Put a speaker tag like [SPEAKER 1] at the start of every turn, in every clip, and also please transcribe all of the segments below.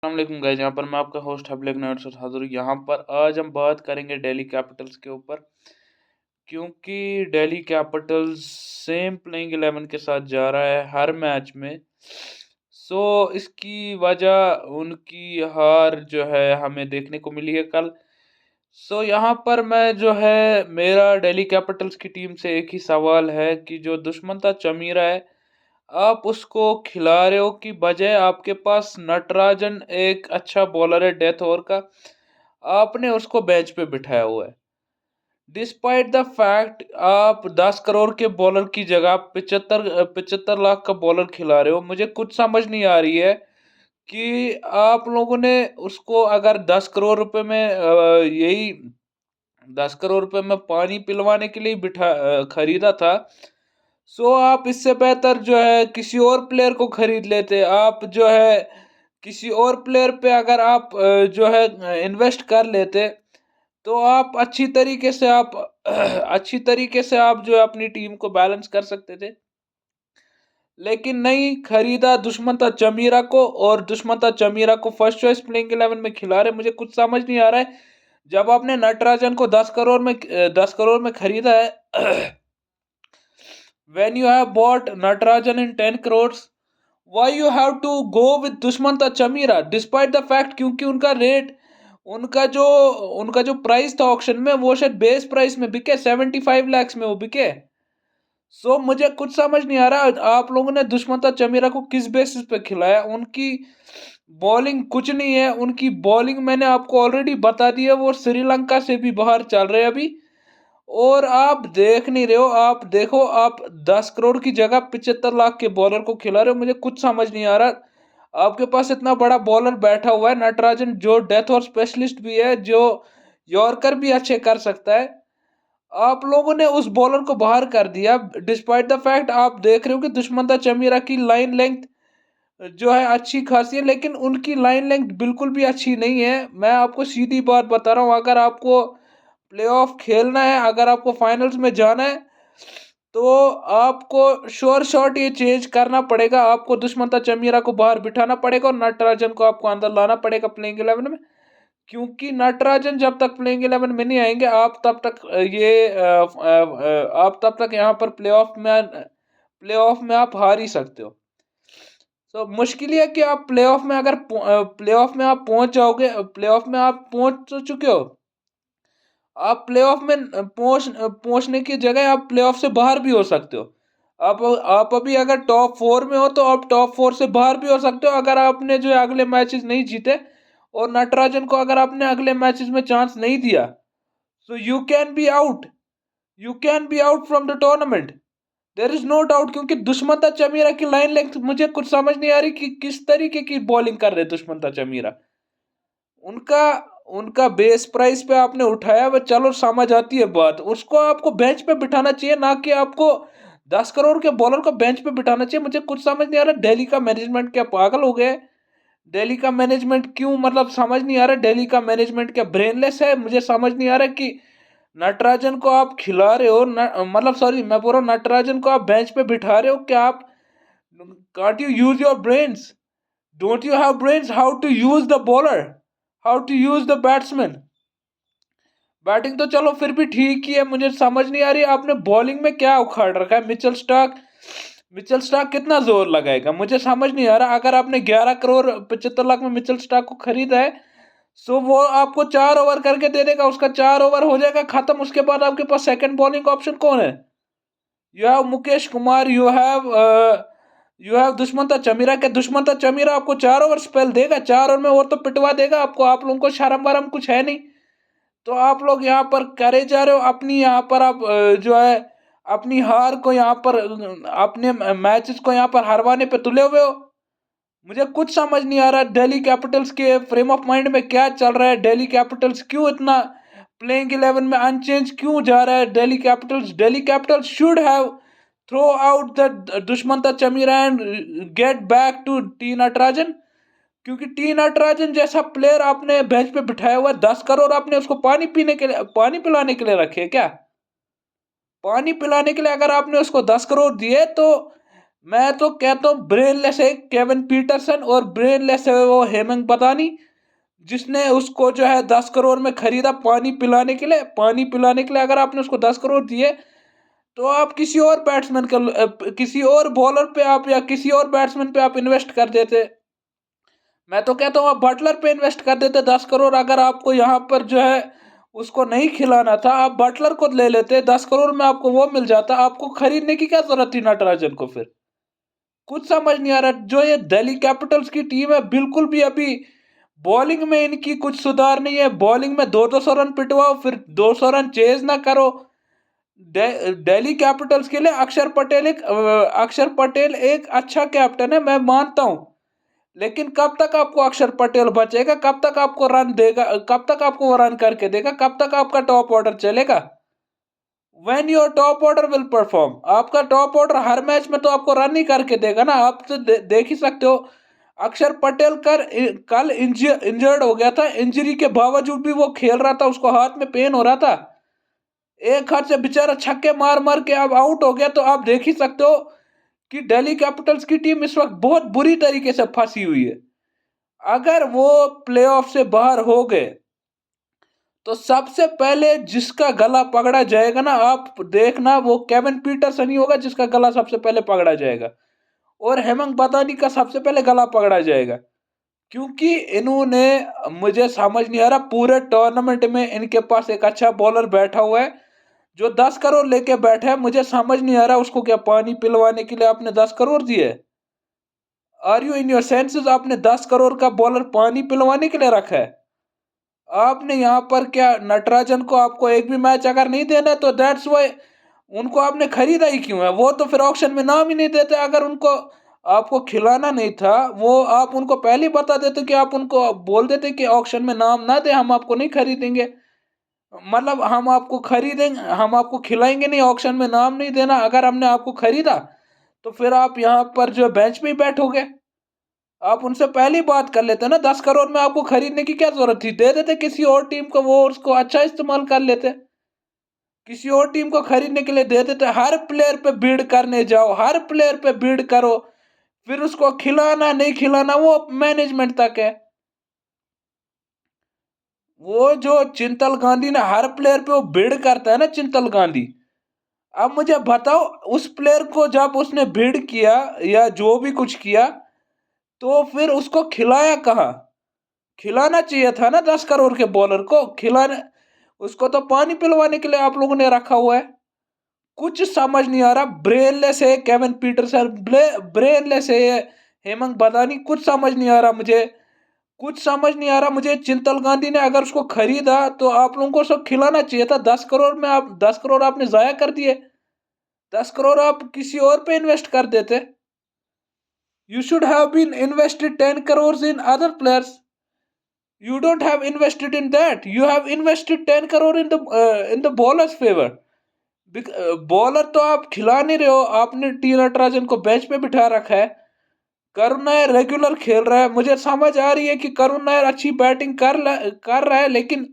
[SPEAKER 1] अस्सलामुअलैकुम गाइस, यहाँ पर मैं आपका होस्ट हबलेक नायर से हाजिर हूँ। यहाँ पर आज हम बात करेंगे दिल्ली कैपिटल्स के ऊपर, क्योंकि दिल्ली कैपिटल्स सेम प्लेइंग 11 के साथ जा रहा है हर मैच में। इसकी वजह उनकी हार जो है हमें देखने को मिली है कल। यहाँ पर मैं जो है मेरा दिल्ली कैपिटल्स की टीम से एक ही सवाल है कि जो दुष्मंता चमीरा है, आप उसको खिला रहे हो कि बजाय आपके पास नटराजन एक अच्छा बॉलर है डेथ ओवर का, आपने उसको बेंच पे बिठाया हुआ है। डिस्पाइट द फैक्ट आप 10 करोड़ के बॉलर की जगह 75 लाख का बॉलर खिला रहे हो। मुझे कुछ समझ नहीं आ रही है कि आप लोगों ने उसको अगर 10 करोड़ रुपए में यही 10 करोड़ रुपए में पानी पिलवाने के लिए खरीदा था। आप इससे बेहतर जो है किसी और प्लेयर को खरीद लेते। आप जो है किसी और प्लेयर पे अगर आप जो है इन्वेस्ट कर लेते, तो आप अच्छी तरीके से आप जो है अपनी टीम को बैलेंस कर सकते थे। लेकिन नहीं, खरीदा दुष्मंता चमीरा को, और दुष्मंता चमीरा को फर्स्ट चॉइस प्लेइंग 11 में खिला रहे। मुझे कुछ समझ नहीं आ रहा है। जब आपने नटराजन को 10 करोड़ में खरीदा है when you have bought Natarajan in 10 crores, why you have to go with Dushmanta Chamira despite the fact, क्योंकि उनका जो उनका जो प्राइस था ऑक्शन में, वो शायद बेस प्राइस में बिके 75 lakhs में वो बिके। मुझे कुछ समझ नहीं आ रहा आप लोगों ने दुष्मंता चमीरा को किस बेसिस पे खिलाया। उनकी बॉलिंग कुछ नहीं है। उनकी बॉलिंग मैंने आपको ऑलरेडी बता दी है, वो श्रीलंका से भी बाहर चल रहे हैं अभी। और आप देख नहीं रहे हो। आप देखो, आप 10 करोड़ की जगह 75 लाख के बॉलर को खिला रहे हो। मुझे कुछ समझ नहीं आ रहा। आपके पास इतना बड़ा बॉलर बैठा हुआ है नटराजन, जो डेथ और स्पेशलिस्ट भी है, जो यॉर्कर भी अच्छे कर सकता है। आप लोगों ने उस बॉलर को बाहर कर दिया। डिस्पाइट द फैक्ट आप देख रहे हो कि दुष्मंता चमीरा की लाइन लेंथ जो है अच्छी खासी है, लेकिन उनकी लाइन लेंथ बिल्कुल भी अच्छी नहीं है। मैं आपको सीधी बात बता रहा हूँ, अगर आपको प्लेऑफ खेलना है, अगर आपको फाइनल्स में जाना है, तो आपको श्योर शॉट ये चेंज करना पड़ेगा। आपको दुष्मंता चमीरा को बाहर बिठाना पड़ेगा और नटराजन को आपको अंदर लाना पड़ेगा प्लेइंग 11 में। क्योंकि नटराजन जब तक प्लेइंग 11 में नहीं आएंगे, आप तब तक यहाँ पर प्लेऑफ में आप हार ही सकते हो। मुश्किल है कि आप प्लेऑफ में अगर प्लेऑफ में आप पहुंच जाओगे, प्लेऑफ में आप पहुंच तो चुके हो। आप प्लेऑफ में पहुंचने की जगह आप प्लेऑफ से बाहर भी हो सकते हो। आप अभी अगर टॉप 4 में हो, तो आप टॉप 4 से बाहर भी हो सकते हो, अगर आपने जो अगले मैचेस नहीं जीते और नटराजन को अगर आपने अगले मैचेस में चांस नहीं दिया। You can be out, from the tournament. There is no doubt. क्योंकि दुष्मंता चमीरा की लाइन लेंथ मुझे कुछ समझ नहीं आ रही कि किस तरीके की बॉलिंग कर रहे दुष्मंता चमीरा। उनका उनका बेस प्राइस पे आपने उठाया, वह चलो समझ आती है बात। उसको आपको बेंच पे बिठाना चाहिए, ना कि आपको 10 करोड़ के बॉलर को बेंच पे बिठाना चाहिए। मुझे कुछ समझ नहीं आ रहा, दिल्ली का मैनेजमेंट क्या पागल हो गया है? दिल्ली का मैनेजमेंट क्यों, मतलब समझ नहीं आ रहा दिल्ली का मैनेजमेंट क्या ब्रेनलेस है? मुझे समझ नहीं आ रहा कि नटराजन को आप खिला रहे हो, मतलब सॉरी, मैं बोल रहा हूँ नटराजन को आप बेंच पे बिठा रहे हो। क्या आप can't you use your brains? Don't you have brains how to use the bowler, how to use the batsman? Batting तो चलो फिर भी ठीक ही है। मुझे समझ नहीं आ रही आपने बॉलिंग में क्या उखाड़ रखा है। मिचेल स्टार्क कितना जोर लगाएगा, मुझे समझ नहीं आ रहा। अगर आपने 11 करोड़ 75 लाख में मिचेल स्टार्क को खरीदा है, वो आपको 4 ओवर करके दे देगा। उसका 4 ओवर हो जाएगा खत्म। उसके बाद आपके पास सेकंड बॉलिंग ऑप्शन कौन है? You have Mukesh Kumar, you have Dushmantha Chameera. के दुष्मंता चमीरा आपको 4 ओवर स्पेल देगा? 4 ओवर में वो तो पिटवा देगा आपको। आप लोगों को शर्म वरम कुछ है नहीं। तो आप लोग यहाँ पर करे जा रहे हो अपनी, यहाँ पर आप जो है अपनी हार को यहाँ पर अपने मैचेस को यहाँ पर हरवाने पे तुले हुए हो। मुझे कुछ समझ नहीं आ रहा दिल्ली कैपिटल्स के फ्रेम ऑफ माइंड में क्या चल रहा है। दिल्ली कैपिटल्स क्यों इतना प्लेइंग 11 में अनचेंज क्यों जा रहा है? Delhi Capitals should have throw out the Dushmantha Chameera and get back to T Natarajan. क्योंकि टी नटराजन जैसा प्लेयर आपने बेंच पे बिठाया हुआ है। 10 करोड़ आपने उसको पानी पिलाने के लिए रखे क्या? पानी पिलाने के लिए अगर आपने उसको 10 करोड़ दिए, तो मैं तो कहता हूँ ब्रेनलेस है केविन पीटरसन और ब्रेनलेस है वो हेमंत पतानी, जिसने उसको जो है 10 करोड़ में खरीदा पानी पिलाने के लिए। पानी पिलाने के लिए अगर आपने उसको 10 करोड़ दिए, तो आप किसी और बैट्समैन का किसी और बॉलर पे आप या किसी और बैट्समैन पे आप इन्वेस्ट कर देते। मैं तो कहता हूँ आप बटलर पे इन्वेस्ट कर देते 10 करोड़। अगर आपको यहाँ पर जो है उसको नहीं खिलाना था, आप बटलर को ले लेते, 10 करोड़ में आपको वो मिल जाता। आपको खरीदने की क्या जरूरत थी नटराजन को फिर? कुछ समझ नहीं आ रहा। जो ये दिल्ली कैपिटल्स की टीम है, बिल्कुल भी अभी बॉलिंग में इनकी कुछ सुधार नहीं है। बॉलिंग में 200 रन पिटवाओ, फिर 200 रन चेज ना करो। दिल्ली कैपिटल्स के लिए अक्षर पटेल एक अच्छा कैप्टन है, मैं मानता हूं। लेकिन कब तक आपको अक्षर पटेल बचेगा? कब तक आपको रन देगा? कब तक आपको वो रन करके देगा? कब तक आपका टॉप ऑर्डर चलेगा? When your top order will perform. आपका टॉप ऑर्डर हर मैच में तो आपको रन ही करके देगा ना। आप तो देख ही सकते हो, अक्षर पटेल कल इंजर्ड हो गया था। इंजरी के बावजूद भी वो खेल रहा था, उसको हाथ में पेन हो रहा था। एक हाथ से बेचारा छक्के मार मार के अब आउट हो गया। तो आप देख ही सकते हो कि दिल्ली कैपिटल्स की टीम इस वक्त बहुत बुरी तरीके से फंसी हुई है। अगर वो प्लेऑफ से बाहर हो गए, तो सबसे पहले जिसका गला पकड़ा जाएगा ना, आप देखना, वो केविन पीटरसन ही होगा जिसका गला सबसे पहले पकड़ा जाएगा। और हेमंत बदानी का सबसे पहले गला पकड़ा जाएगा। क्योंकि इन्होंने, मुझे समझ नहीं आ रहा, पूरे टूर्नामेंट में इनके पास एक अच्छा बॉलर बैठा हुआ है जो 10 करोड़ लेके बैठा है। मुझे समझ नहीं आ रहा उसको क्या पानी पिलवाने के लिए आपने 10 करोड़ दिए? Are you in your senses? आपने 10 करोड़ का बॉलर पानी पिलवाने के लिए रखा है? आपने यहाँ पर क्या नटराजन को आपको एक भी मैच अगर नहीं देना है, तो दैट्स वाई उनको आपने खरीदा ही क्यों है? वो तो फिर ऑक्शन में नाम ही नहीं देते। अगर उनको आपको खिलाना नहीं था, वो आप उनको पहले ही बता देते कि आप उनको बोल देते कि ऑक्शन में नाम ना दे, हम आपको नहीं खरीदेंगे। मतलब हम आपको खरीदेंगे, हम आपको खिलाएंगे नहीं, ऑक्शन में नाम नहीं देना। अगर हमने आपको खरीदा, तो फिर आप यहाँ पर जो बेंच पे ही बैठोगे। आप उनसे पहले ही बात कर लेते ना। 10 करोड़ में आपको खरीदने की क्या जरूरत थी? दे देते किसी और टीम को, वो उसको अच्छा इस्तेमाल कर लेते। किसी और टीम को खरीदने के लिए दे देते। हर प्लेयर पे बिड करने जाओ, हर प्लेयर पे बिड करो, फिर उसको खिलाना नहीं खिलाना वो मैनेजमेंट तक है। वो जो चिंतल गांधी ने हर प्लेयर पे वो बिड करता है ना, चिंतल गांधी। अब मुझे बताओ, उस प्लेयर को जब उसने बिड किया या जो भी कुछ किया, तो फिर उसको खिलाया कहाँ? खिलाना चाहिए था ना 10 करोड़ के बॉलर को। खिलाने, उसको तो पानी पिलवाने के लिए आप लोगों ने रखा हुआ है। कुछ समझ नहीं आ रहा। ब्रेनलेस है केविन पीटरसन, ब्रेनलेस है हेमंत बदानी। कुछ समझ नहीं आ रहा मुझे। कुछ समझ नहीं आ रहा मुझे। चिंतल गांधी ने अगर उसको खरीदा, तो आप लोगों को सब खिलाना चाहिए था। 10 करोड़ में आप 10 करोड़ आपने जाया कर दिए। 10 करोड़ आप किसी और पे इन्वेस्ट कर देते। You should have been invested 10 crore in other players. You don't have invested in that. You have invested 10 crore in the bowler's favor. Bowler तो आप खिला नहीं रहे हो। आपने टी नटराजन को बेंच पे बिठा रखा है। करुण नायर रेगुलर खेल रहा है। मुझे समझ आ रही है कि करुण नायर अच्छी बैटिंग कर रहा है, लेकिन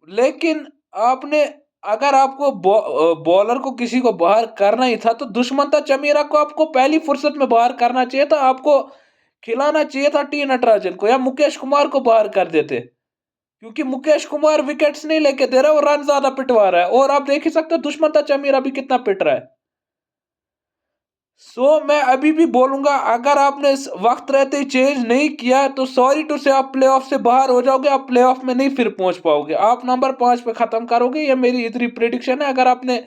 [SPEAKER 1] लेकिन आपने, अगर आपको बॉलर को किसी को बाहर करना ही था, तो दुष्मंता चमीरा को आपको पहली फुर्सत में बाहर करना चाहिए था। आपको खिलाना चाहिए था टी नटराजन को, या मुकेश कुमार को बाहर कर देते। क्योंकि मुकेश कुमार विकेट्स नहीं लेके दे रहा, वो रन ज्यादा पिटवा रहा है। और आप देख ही सकते हो दुष्मंता चमीरा भी कितना पिट रहा है। मैं अभी भी बोलूंगा, अगर आपने इस वक्त रहते ही चेंज नहीं किया, तो सॉरी टू से आप प्लेऑफ से बाहर हो जाओगे। आप प्लेऑफ में नहीं फिर पहुंच पाओगे। आप नंबर 5 पे खत्म करोगे। ये मेरी इतनी प्रिडिक्शन है। अगर आपने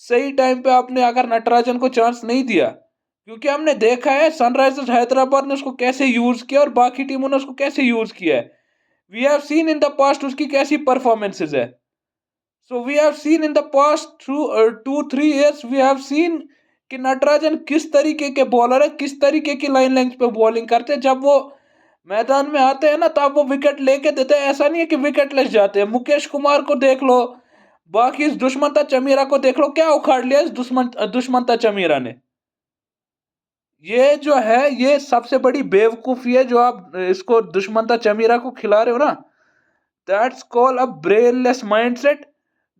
[SPEAKER 1] सही टाइम पे आपने अगर नटराजन को चांस नहीं दिया, क्योंकि हमने देखा है सनराइजर्स हैदराबाद ने उसको कैसे यूज किया और बाकी टीमों ने उसको कैसे यूज किया है। We have seen in the past उसकी कैसी परफॉर्मेंसेज है। So we have seen in the past through 2-3 years we have seen कि नटराजन किस तरीके के बॉलर है, किस तरीके की लाइन लेंथ पे बॉलिंग करते हैं। जब वो मैदान में आते हैं ना, तब वो विकेट लेके देते हैं। ऐसा नहीं है कि विकेट लेस जाते हैं। मुकेश कुमार को देख लो, बाकी इस दुष्मंता चमीरा को देख लो, क्या उखाड़ लिया इस दुष्मंता चमीरा ने। ये जो है, ये सबसे बड़ी बेवकूफी है जो आप इसको दुष्मंता चमीरा को खिला रहे हो ना। That's called a brainless mindset.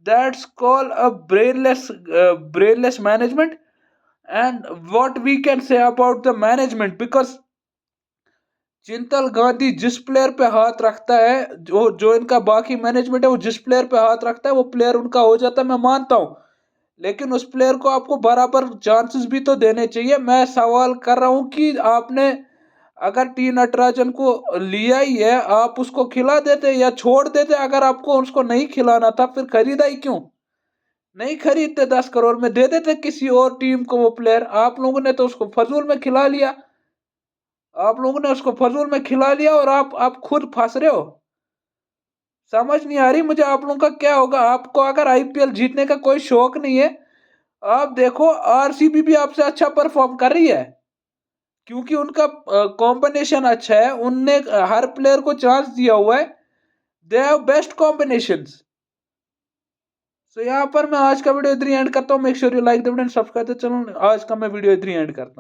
[SPEAKER 1] That's called a brainless management. and what we can say about the management, because Chintal Gandhi जिस प्लेयर पे हाथ रखता है, जो जो इनका बाकी मैनेजमेंट है, वो जिस प्लेयर पे हाथ रखता है वो प्लेयर उनका हो जाता है, मैं मानता हूं। लेकिन उस प्लेयर को आपको बराबर चांसेस भी तो देने चाहिए। मैं सवाल कर रहा हूं कि आपने अगर टी नटराजन को लिया ही है, आप उसको खिला देते या छोड़ देते। अगर आपको उसको नहीं खिलाना था फिर खरीदा ही क्यों? नहीं खरीदते, 10 करोड़ में दे देते किसी और टीम को वो प्लेयर। आप लोगों ने तो उसको फजूल में खिला लिया। आप लोगों ने उसको फजूल में खिला लिया और आप खुद फंस रहे हो। समझ नहीं आ रही मुझे आप लोगों का क्या होगा। आपको अगर आईपीएल जीतने का कोई शौक नहीं है, आप देखो आरसीबी भी आपसे अच्छा परफॉर्म कर रही है, क्योंकि उनका कॉम्बिनेशन अच्छा है। उनने हर प्लेयर को चांस दिया हुआ है। They have best combinations. So यहाँ पर मैं आज का वीडियो इधर एंड करता हूँ। Make sure you like the video and subscribe the channel. आज का मैं वीडियो इधर एंड करता हूँ।